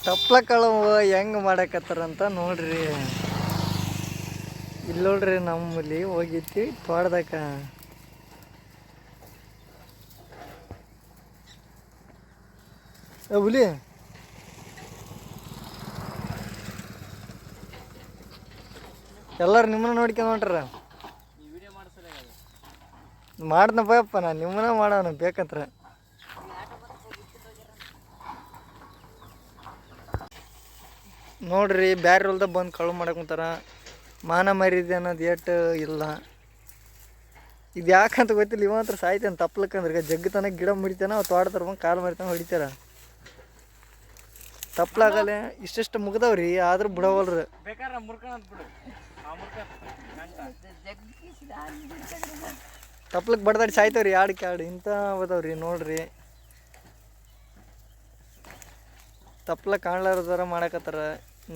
ತಪ್ಲ ಕಳವು ಹೆಂಗೆ ಮಾಡಕತ್ತಾರಂತ ನೋಡ್ರಿ. ಇಲ್ಲಿ ನೋಡ್ರಿ ನಮ್ಮಲ್ಲಿ ಹೋಗಿತ್ತು ತೋಟದಾಗ. ಹುಲಿ ಎಲ್ಲರೂ ನಿಮ್ಮನ್ನ ನೋಡ್ಕೊಂಡು ಹೊಂಟ್ರ. ಮಾಡ್ದ ಬಯಪ್ಪ, ನಾನು ನಿಮ್ಮನ್ನ ಮಾಡೋಣ ಬೇಕಂತ್ರ. ನೋಡ್ರಿ ಬ್ಯಾರೆ ಹೊಲ್ದಾಗ ಬಂದು ಕಳು ಮಾಡಕೊಂತಾರ. ಮಾನ ಮರಿದೆ ಅನ್ನೋದು ಏಟು ಇಲ್ಲ. ಇದು ಯಾಕಂತ ಗೊತ್ತಿಲ್ಲ. ಇವ ಹತ್ರ ಸಾಯ್ತಾನೆ ತಪ್ಲಕ್ಕಂದ್ರೆ ಜಗ್ಗತನ ಗಿಡ ಮುಡಿತಾನ, ಅವು ತೋಟದ್ರ ಬಂದು ಕಾಲು ಮರಿತಾನ ಹೊಡಿತಾರ. ತಪ್ಲಾಗಲ್ಲ ಇಷ್ಟಿಷ್ಟು ಮುಗ್ದವ್ರಿ, ಆದ್ರೂ ಬಿಡವಲ್ರಿ. ತಪ್ಲಕ್ಕೆ ಬಡ್ದಾಡಿ ಸಾಯ್ತವ್ರಿ ಆಡಕ್ಕೆ ಆಡು ಇಂಥ ಹೋದವ್ರಿ. ನೋಡ್ರಿ ತಪ್ಲ ಕಾಣ್ಲಾರ್ದಾರ ಮಾಡಕತ್ತಾರ.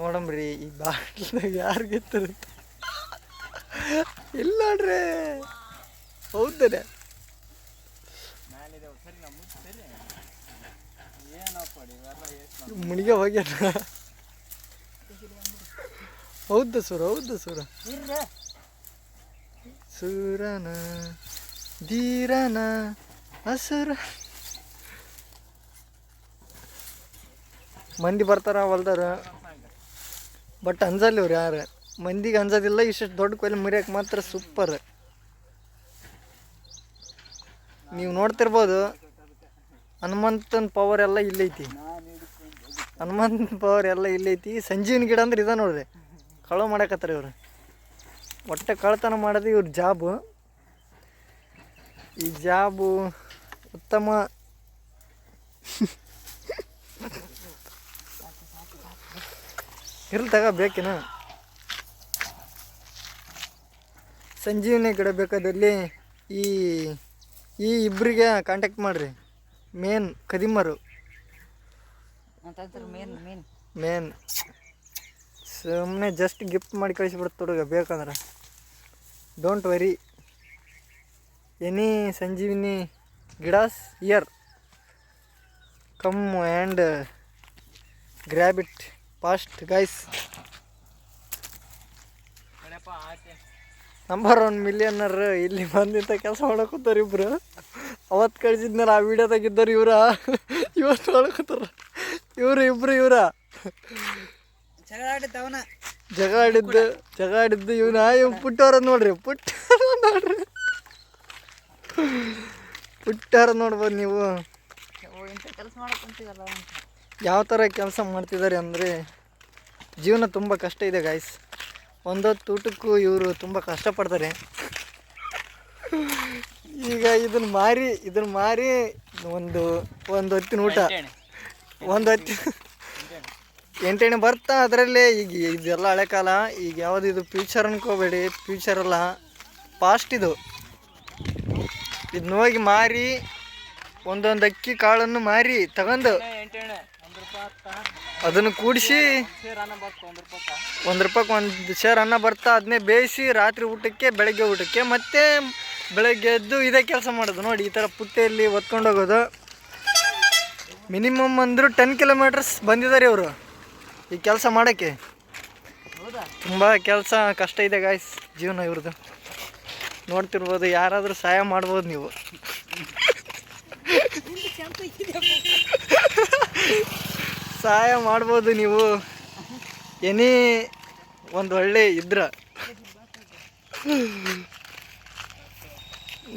ನೋಡಮ್ರಿ ಈ ಬಾಟ್ಲಾಗ ಯಾರು ಗೆತ್ತಿರುತ್ತೆ. ಇಲ್ಲ ನೋಡ್ರಿ, ಹೌದಾನೆ ಮುನಿಗೆ ಹೋಗ್ಯಾನ. ಹೌದ ಸೂರ, ಹೌದ ಸೂರ. ಸೂರನ ಧೀರನ ಹಸುರ. ಮಂದಿ ಬರ್ತಾರ ಹೊಲ್ದಾರ, ಬಟ್ ಅಂಜಲ್ಲ ಇವ್ರು ಯಾರು. ಮಂದಿಗೆ ಅಂಜೋದಿಲ್ಲ. ಇಷ್ಟು ದೊಡ್ಡ ಕೊಯ್ಲು ಮುರಿಯಕ್ಕೆ ಮಾತ್ರ ಸೂಪರ್. ನೀವು ನೋಡ್ತಿರ್ಬೋದು ಹನುಮಂತನ ಪವರ್ ಎಲ್ಲ ಇಲ್ಲೈತಿ. ಹನುಮಂತನ ಪವರ್ ಎಲ್ಲ ಇಲ್ಲೈತಿ. ಸಂಜೀವಿನಿ ಗಿಡ ಅಂದ್ರೆ ಇದ ನೋಡ್ರಿ, ಕಳು ಮಾಡಕತ್ತಾರ ಇವ್ರು. ಒಟ್ಟೆ ಕಳ್ತನ ಮಾಡೋದು ಇವ್ರ ಜಾಬು. ಈ ಜಾಬು ಉತ್ತಮ. ಇರ್ಲಿ ತಗ ಬೇಕೇನ. ಸಂಜೀವಿನಿ ಗಿಡ ಬೇಕಾದಲ್ಲಿ ಈ ಇಬ್ಬರಿಗೆ ಕಾಂಟ್ಯಾಕ್ಟ್ ಮಾಡಿರಿ. ಮೇನ್ ಕದಿಮರು, ಮೇನ್ ಸುಮ್ಮನೆ ಜಸ್ಟ್ ಗಿಫ್ಟ್ ಮಾಡಿ ಕಳಿಸ್ಬಿಡ್ತು ಹುಡುಗ ಬೇಕಂದ್ರೆ. ಡೋಂಟ್ ವರಿ, ಎನಿ ಸಂಜೀವಿನಿ ಗಿಡಾಸ್ ಇಯರ್, come and grab it fast guys. Number 1 millionaire ಇಲ್ಲಿ ಬಂದಿಂತ ಕೆಲಸ ಮಾಡಕತ್ತಾರ ಇಬ್ರು. ಅವತ್ತು ಕಳಿಸಿದ್ನಲ್ಲ ಆ ವಿಡಿಯೋದಾಗಿದ್ದರು ಇವರ, ಇವತ್ತು ಮಾಡಕತ್ತಾರ ಇವರು ಇಬ್ರು. ಇವರ ಜಗ ಆಡಿದ್ದು ಇವನ ಇವ್ ಪುಟ್ಟವ್ರ ನೋಡ್ರಿ. ಪುಟ್ಟಾರ ನೋಡ್ಬೋದು ನೀವು ಯಾವ ಥರ ಕೆಲಸ ಮಾಡ್ತಿದ್ದಾರೆ ಅಂದರೆ. ಜೀವನ ತುಂಬ ಕಷ್ಟ ಇದೆ ಗಾಯ್ಸ್. ಒಂದೊತ್ತು ಊಟಕ್ಕೂ ಇವರು ತುಂಬ ಕಷ್ಟಪಡ್ತಾರೆ. ಈಗ ಇದನ್ನು ಮಾರಿ ಒಂದು ಹೊತ್ತಿನ ಊಟ, ಒಂದು ಹೊತ್ತಿನ ಎಂಟೆಣ್ಣೆ ಬರ್ತಾ. ಅದರಲ್ಲೇ ಈಗ ಇದೆಲ್ಲ ಹಳೆ ಕಾಲ. ಈಗ ಯಾವುದು ಇದು ಫ್ಯೂಚರ್ ಅನ್ಕೋಬೇಡಿ, ಫ್ಯೂಚರ್ ಅಲ್ಲ, ಪಾಸ್ಟ್ ಇದು. ಇದನ್ನ ಹೋಗಿ ಮಾರಿ ಒಂದೊಂದು ಅಕ್ಕಿ ಕಾಳನ್ನು ಮಾರಿ ತಗೊಂಡು ಅದನ್ನು ಕೂಡಿಸಿ ₹1 ಒಂದು ಶೇರ್ ಅನ್ನ ಬರ್ತಾ. ಅದನ್ನೇ ಬೇಯಿಸಿ ರಾತ್ರಿ ಊಟಕ್ಕೆ, ಬೆಳಗ್ಗೆ ಊಟಕ್ಕೆ, ಮತ್ತು ಬೆಳಗ್ಗೆ ಎದ್ದು ಇದೇ ಕೆಲಸ ಮಾಡೋದು. ನೋಡಿ ಈ ಥರ ಪುಟ್ಟೆಯಲ್ಲಿ ಹೊತ್ಕೊಂಡು ಹೋಗೋದು. ಮಿನಿಮಮ್ ಅಂದರೂ 10 ಕಿಲೋಮೀಟರ್ಸ್ ಬಂದಿದ್ದಾರೆ ಇವರು ಈ ಕೆಲಸ ಮಾಡೋಕ್ಕೆ. ತುಂಬ ಕೆಲಸ ಕಷ್ಟ ಇದೆ ಗಾಯ್ಸ್ ಜೀವನ ಇವ್ರದ್ದು. ನೋಡ್ತಿರ್ಬೋದು, ಯಾರಾದರೂ ಸಹಾಯ ಮಾಡ್ಬೋದು ನೀವು. ಸಹಾಯ ಮಾಡ್ಬೋದು ನೀವು, ಎನಿ ಒಂದು ಒಳ್ಳೆ ಇದ್ರ.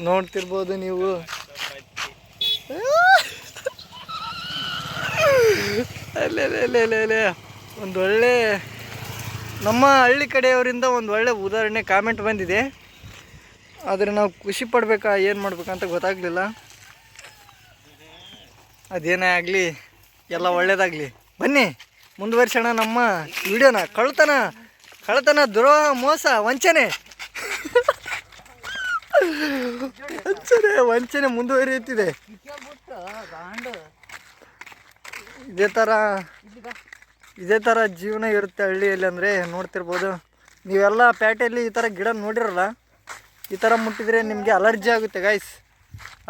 ನೋಡ್ತಿರ್ಬೋದು ನೀವು. ಅಲ್ಲೇ ಒಂದು ಒಳ್ಳೆ ನಮ್ಮ ಹಳ್ಳಿ ಕಡೆಯವರಿಂದ ಒಂದು ಒಳ್ಳೆ ಉದಾಹರಣೆ ಕಾಮೆಂಟ್ ಬಂದಿದೆ. ಆದರೆ ನಾವು ಖುಷಿ ಪಡ್ಬೇಕಾ ಏನು ಮಾಡ್ಬೇಕಂತ ಗೊತ್ತಾಗಲಿಲ್ಲ. ಅದೇನೇ ಆಗಲಿ, ಎಲ್ಲ ಒಳ್ಳೇದಾಗಲಿ. ಬನ್ನಿ ಮುಂದುವರ್ಸೋಣ ನಮ್ಮ ವಿಡಿಯೋನ. ಕಳ್ಳತನ, ದ್ರೋಹ, ಮೋಸ, ವಂಚನೆ ಮುಂದುವರಿಯುತ್ತಿದೆ. ಇದೇ ಥರ ಜೀವನ ಇರುತ್ತೆ ಹಳ್ಳಿಯಲ್ಲಿ. ಅಂದರೆ ನೋಡ್ತಿರ್ಬೋದು ನೀವೆಲ್ಲ ಪೇಟೆಯಲ್ಲಿ ಈ ಥರ ಗಿಡ ನೋಡಿರಲ್ಲ. ಈ ಥರ ಮುಟ್ಟಿದರೆ ನಿಮಗೆ ಅಲರ್ಜಿ ಆಗುತ್ತೆ ಗಾಯ್ಸ್.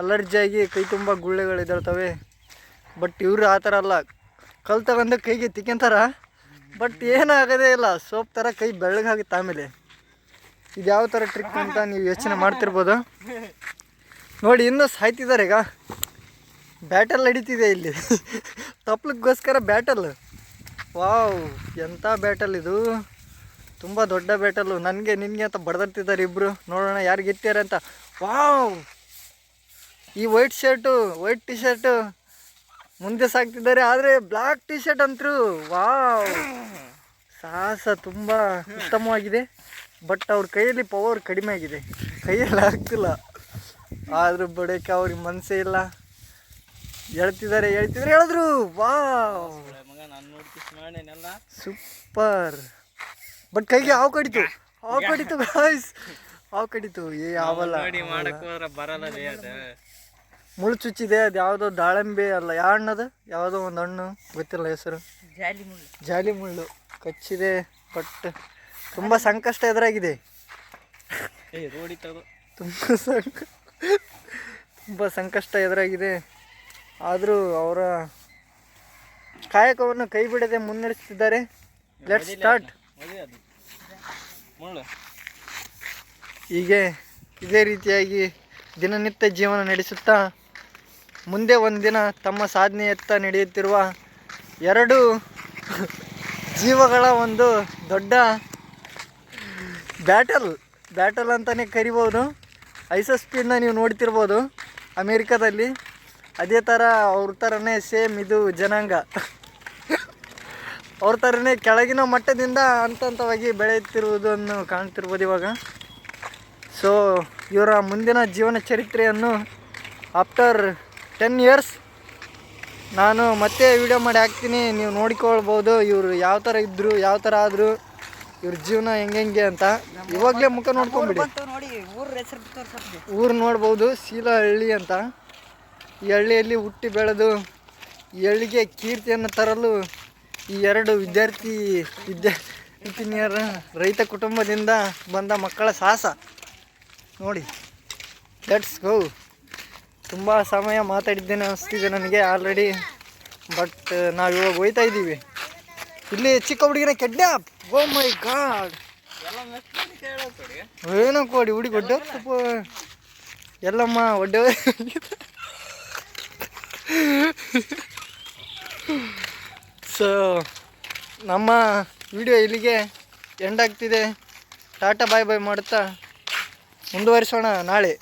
ಅಲರ್ಜಿ ಆಗಿ ಕೈ ತುಂಬ ಗುಳ್ಳೆಗಳು ಎದ್ದೇಳ್ತವೆ. ಬಟ್ ಇವರು ಆ ಥರ ಅಲ್ಲ, ಕಲ್ ತಗೊಂಡು ಕೈಗೆ ತಿಕ್ಕೊಂತಾರ, ಬಟ್ ಏನಾಗೋದೇ ಇಲ್ಲ. ಸೋಪ್ ಥರ ಕೈ ಬೆಳ್ಳಗಾಗುತ್ತೆ. ಆಮೇಲೆ ಇದು ಯಾವ ಥರ ಟ್ರಿಕ್ ಅಂತ ನೀವು ಯೋಚನೆ ಮಾಡ್ತಿರ್ಬೋದು. ನೋಡಿ ಇನ್ನೂ ಸಾಯ್ತಿದ್ದಾರೆ. ಈಗ ಬ್ಯಾಟಲ್ ನಡೀತಿದೆ ಇಲ್ಲಿ ತಪ್ಲಕ್ಕೋಸ್ಕರ ಬ್ಯಾಟಲ್. ವಾವ್, ಎಂಥ ಬ್ಯಾಟಲ್ ಇದು, ತುಂಬ ದೊಡ್ಡ ಬ್ಯಾಟಲ್ಲು. ನನಗೆ ನಿನಗೆ ಅಂತ ಬಡ್ದಿರ್ತಿದ್ದಾರೆ ಇಬ್ಬರು. ನೋಡೋಣ ಯಾರು ಗೆತ್ತಾರೆ ಅಂತ. ವಾವ್, ಈ ವೈಟ್ ಟಿ ಶರ್ಟು ಮುಂದೆ ಸಾಕ್ತಿದ್ದಾರೆ, ಆದರೆ ಬ್ಲ್ಯಾಕ್ ಟಿ ಶರ್ಟ್ ಅಂತೂ ವಾವ್, ಸಾಹಸ ತುಂಬ ಉತ್ತಮವಾಗಿದೆ. ಬಟ್ ಅವ್ರ ಕೈಯಲ್ಲಿ ಪವರ್ ಕಡಿಮೆ ಆಗಿದೆ, ಕೈಯಲ್ಲಿ ಆಗ್ತಿಲ್ಲ. ಆದರೂ ಬಡಕ್ಕೆ ಅವ್ರಿಗೆ ಮನಸ್ಸೇ ಇಲ್ಲ. ಹೇಳ್ತಿದ್ದಾರೆ ಹೇಳಿದ್ರು. Wow, super. ಬಟ್ ಕೈಗೆ ಹಾವು ಕಡಿತು ಗಾಯ್ಸ್, ಹಾವು ಕಡಿತು. ಯಾವಲ್ಲ ಮುಳ್ಳು ಚುಚ್ಚಿದೆ. ಅದು ಯಾವುದೋ ದಾಳಿಂಬೆ ಅಲ್ಲ, ಯಾವ ಹಣ್ಣದು, ಯಾವುದೋ ಒಂದು ಹಣ್ಣು ಗೊತ್ತಿಲ್ಲ ಹೆಸರು. ಜಾಲಿ ಮುಳ್ಳು ಕಚ್ಚಿದೆ. ಬಟ್ ತುಂಬ ಸಂಕಷ್ಟ ಎದುರಾಗಿದೆ. ತುಂಬ ಸಂಕಷ್ಟ ಎದುರಾಗಿದೆ. ಆದರೂ ಅವರ ಕಾಯಕವನ್ನು ಕೈ ಬಿಡದೆ ಮುನ್ನಡೆಸ್ತಿದ್ದಾರೆ. Let's start. ಹೀಗೆ ಇದೇ ರೀತಿಯಾಗಿ ದಿನನಿತ್ಯ ಜೀವನ ನಡೆಸುತ್ತಾ ಮುಂದೆ ಒಂದಿನ ತಮ್ಮ ಸಾಧನೆಯತ್ತ ನಡೆಯುತ್ತಿರುವ ಎರಡು ಜೀವಗಳ ಒಂದು ದೊಡ್ಡ ಬ್ಯಾಟಲ್ ಅಂತಲೇ ಕರಿಬೋದು. ಐಸಸ್ಪಿನ್ನ ನೀವು ನೋಡ್ತಿರ್ಬೋದು ಅಮೇರಿಕಾದಲ್ಲಿ. ಅದೇ ಥರ ಅವ್ರ ಥರನೇ ಸೇಮ್ ಇದು ಜನಾಂಗ. ಅವ್ರ ಥರನೇ ಕೆಳಗಿನ ಮಟ್ಟದಿಂದ ಹಂತವಾಗಿ ಬೆಳೆಯುತ್ತಿರುವುದನ್ನು ಕಾಣ್ತಿರ್ಬೋದು ಇವಾಗ. ಸೊ ಇವರ ಮುಂದಿನ ಜೀವನ ಚರಿತ್ರೆಯನ್ನು ಆಫ್ಟರ್ 10 years ನಾನು ಮತ್ತೆ ವಿಡಿಯೋ ಮಾಡಿ ಹಾಕ್ತೀನಿ. ನೀವು ನೋಡಿಕೊಳ್ಬೋದು ಇವರು ಯಾವ ಥರ ಇದ್ದರು, ಯಾವ ಥರ ಆದರು, ಇವ್ರ ಜೀವನ ಹೆಂಗೆ ಅಂತ. ಇವಾಗಲೇ ಮುಖ ನೋಡ್ಕೊಂಬಿಡಿ. ಊರು ನೋಡ್ಬೋದು, ಶೀಲಹಳ್ಳಿ ಅಂತ. ಈ ಹಳ್ಳಿಯಲ್ಲಿ ಹುಟ್ಟಿ ಬೆಳೆದು ಈ ಹಳ್ಳಿಗೆ ಕೀರ್ತಿಯನ್ನು ತರಲು ಈ ಎರಡು ವಿದ್ಯಾರ್ಥಿನಿಯರ ರೈತ ಕುಟುಂಬದಿಂದ ಬಂದ ಮಕ್ಕಳ ಸಾಹಸ ನೋಡಿ. Let's go. ತುಂಬ ಸಮಯ ಮಾತಾಡಿದ್ದೇನೆ ಅನಿಸ್ತಿದೆ ನನಗೆ ಆಲ್ರೆಡಿ. ಬಟ್ ನಾವು ಇವಾಗ ಹೋಯ್ತಾ ಇದ್ದೀವಿ. ಇಲ್ಲಿ ಚಿಕ್ಕ ಹುಡುಗಿನ ಕಿಡ್ನ್ಯಾಪ್. ಓ ಮೈ ಗಾಡ್, ಏನೋ ಕೊಡಿ ಹುಡುಗಿ ಒಡ್ಡೆ ಸ್ವಲ್ಪ ಎಲ್ಲಮ್ಮ ಒಡ್ಡೆ. ಸೊ ನಮ್ಮ ವಿಡಿಯೋ ಇಲ್ಲಿಗೆ ಎಂಡ್ ಆಗ್ತಿದೆ. ಟಾಟಾ ಬಾಯ್ ಬಾಯ್ ಮಾಡುತ್ತಾ ಮುಂದುವರಿಸೋಣ ನಾಳೆ.